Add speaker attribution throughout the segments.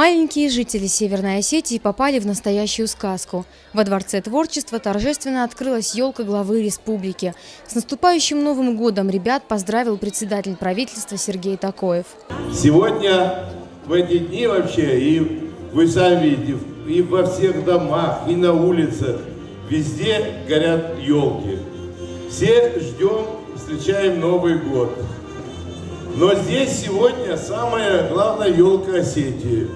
Speaker 1: Маленькие жители Северной Осетии попали в настоящую сказку. Во Дворце творчества торжественно открылась елка главы республики. С наступающим Новым годом ребят поздравил председатель правительства Сергей Такоев.
Speaker 2: Сегодня, в эти дни вообще, и вы сами видите, и во всех домах, и на улицах, везде горят елки. Все ждем, встречаем Новый год. Но здесь сегодня самая главная елка Осетии.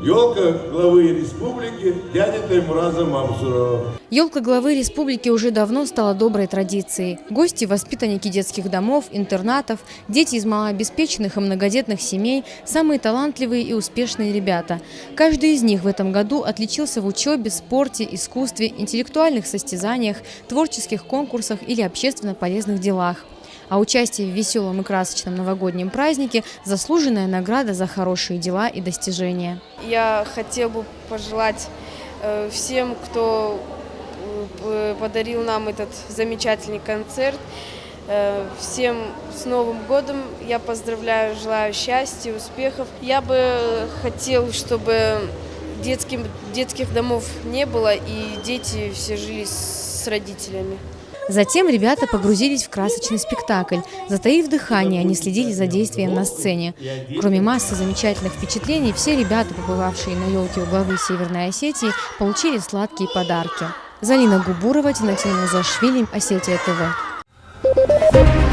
Speaker 2: Елка главы республики дяди Таймураза Мамсурова.
Speaker 1: Елка главы республики уже давно стала доброй традицией. Гости, воспитанники детских домов, интернатов, дети из малообеспеченных и многодетных семей – самые талантливые и успешные ребята. Каждый из них в этом году отличился в учебе, спорте, искусстве, интеллектуальных состязаниях, творческих конкурсах или общественно полезных делах. А участие в веселом и красочном новогоднем празднике – заслуженная награда за хорошие дела и достижения.
Speaker 3: Я хотел бы пожелать всем, кто подарил нам этот замечательный концерт, всем с Новым годом. Я поздравляю, желаю счастья, успехов. Я бы хотел, чтобы детских домов не было и дети все жили с родителями.
Speaker 1: Затем ребята погрузились в красочный спектакль. Затаив дыхание, они следили за действием на сцене. Кроме массы замечательных впечатлений, все ребята, побывавшие на елке у главы Северной Осетии, получили сладкие подарки. Залина Губурова, Тинатин Музашвили, Осетия ТВ.